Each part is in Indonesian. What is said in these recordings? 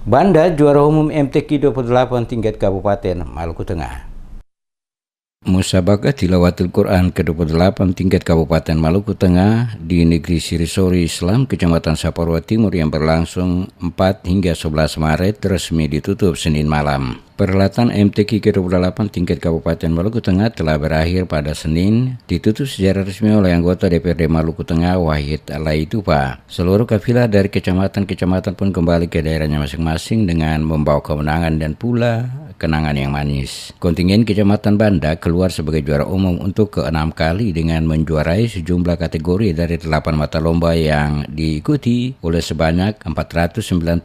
Banda juara umum MTQ 28 tingkat Kabupaten Maluku Tengah. Musabaqah Tilawatul Quran ke-28 tingkat Kabupaten Maluku Tengah di Negeri Sirisori Islam, Kecamatan Saparua Timur yang berlangsung 4 hingga 11 Maret resmi ditutup Senin malam. Perhelatan MTQ ke-28 tingkat Kabupaten Maluku Tengah telah berakhir pada Senin, ditutup secara resmi oleh anggota DPRD Maluku Tengah Wahid Alaitupa. Seluruh kafilah dari kecamatan-kecamatan pun kembali ke daerahnya masing-masing dengan membawa kemenangan dan pula kenangan yang manis. Kontingen Kecamatan Banda keluar sebagai juara umum untuk ke-6 kali dengan menjuarai sejumlah kategori dari 8 mata lomba yang diikuti oleh sebanyak 498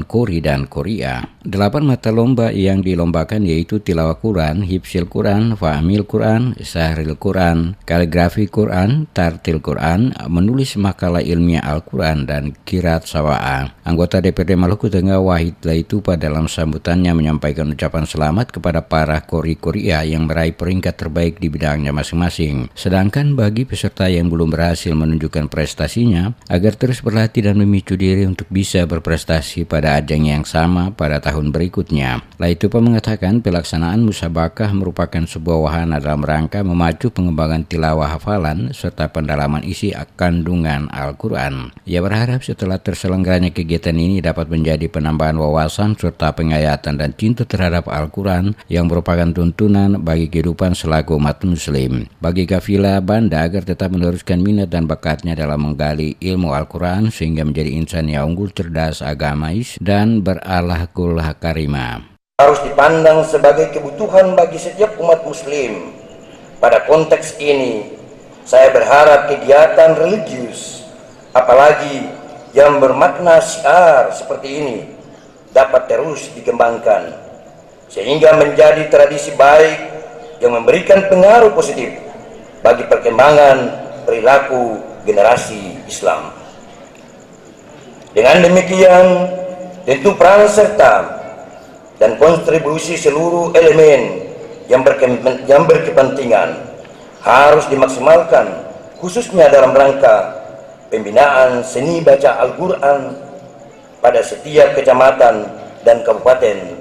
kori dan koria. 8 mata lomba yang dilombakan yaitu tilawah Quran, hifzil Quran, fahmil Quran, sahril Quran, kaligrafi Quran, tartil Quran, menulis makalah ilmiah Al-Quran, dan qiraat sawa'ah. Anggota DPRD Maluku Tengah Wahid Alaitupa dalam sambutannya menyampaikan ucapan selamat kepada para kori-koria yang meraih peringkat terbaik di bidangnya masing-masing. Sedangkan bagi peserta yang belum berhasil menunjukkan prestasinya, agar terus berlatih dan memicu diri untuk bisa berprestasi pada ajang yang sama pada tahun berikutnya. Alaitupa mengatakan pelaksanaan musabaqah merupakan sebuah wahana dalam rangka memacu pengembangan tilawah hafalan serta pendalaman isi kandungan Al-Quran. Ia berharap setelah terselenggaranya kegiatan ini dapat menjadi penambahan wawasan serta penghayatan dan cinta terhadap Al-Quran yang merupakan tuntunan bagi kehidupan selaku umat muslim. Bagi kafilah Banda agar tetap meneruskan minat dan bakatnya dalam menggali ilmu Al-Quran sehingga menjadi insan yang unggul, cerdas, agamais, dan berakhlakul karimah. Harus dipandang sebagai kebutuhan bagi setiap umat muslim. Pada konteks ini, saya berharap kegiatan religius, apalagi yang bermakna syiar seperti ini, dapat terus dikembangkan, sehingga menjadi tradisi baik yang memberikan pengaruh positif bagi perkembangan perilaku generasi Islam. Dengan demikian, tentu peran serta dan kontribusi seluruh elemen yang berkepentingan harus dimaksimalkan, khususnya dalam rangka pembinaan seni baca Al-Quran pada setiap kecamatan dan kabupaten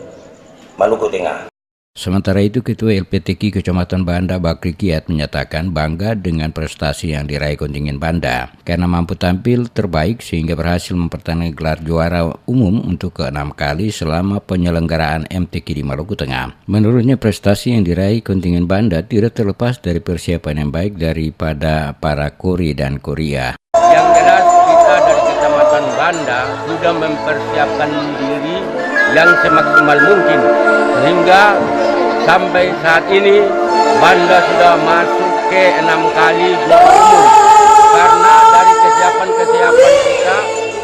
Maluku Tengah. Sementara itu, Ketua LPTQ Kecamatan Banda Bakri Kiat menyatakan bangga dengan prestasi yang diraih kontingen Banda karena mampu tampil terbaik sehingga berhasil mempertahankan gelar juara umum untuk ke-6 kali selama penyelenggaraan MTQ di Maluku Tengah. Menurutnya prestasi yang diraih kontingen Banda tidak terlepas dari persiapan yang baik daripada para kori dan koria. Yang jelas kita dari Kecamatan Banda sudah mempersiapkan diri yang semaksimal mungkin sehingga sampai saat ini Banda sudah masuk ke 6 kali juara umum karena dari kesiapan kita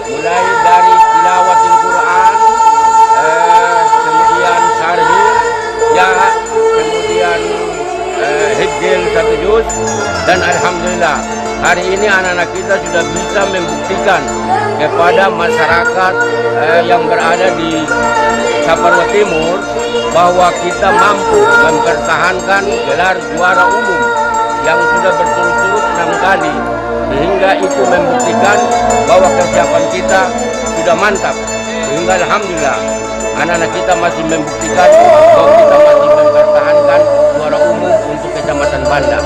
mulai dari tilawatul Quran, kemudian sarhil, kemudian hifzil 1 juz, dan alhamdulillah hari ini anak-anak kita sudah bisa membuktikan kepada masyarakat yang berada di Saparua Timur bahwa kita mampu mempertahankan gelar juara umum yang sudah berturut-turut 6 kali, sehingga itu membuktikan bahwa kesiapan kita sudah mantap, sehingga alhamdulillah anak-anak kita masih membuktikan bahwa kita masih mempertahankan juara umum untuk Kecamatan Banda.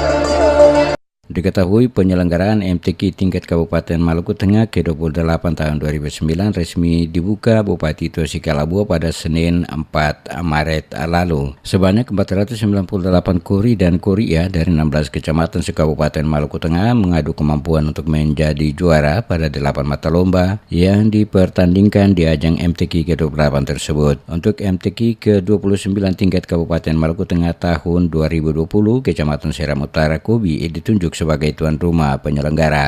Diketahui penyelenggaraan MTQ tingkat Kabupaten Maluku Tengah ke-28 tahun 2009 resmi dibuka Bupati Tosi Kalabua pada Senin 4 Maret lalu. Sebanyak 498 kori dan koria dari 16 kecamatan se-Kabupaten Maluku Tengah mengadu kemampuan untuk menjadi juara pada 8 mata lomba yang dipertandingkan di ajang MTQ ke-28 tersebut. Untuk MTQ ke-29 tingkat Kabupaten Maluku Tengah tahun 2020, Kecamatan Seram Utara Kobi ditunjuk sebagai tuan rumah penyelenggara.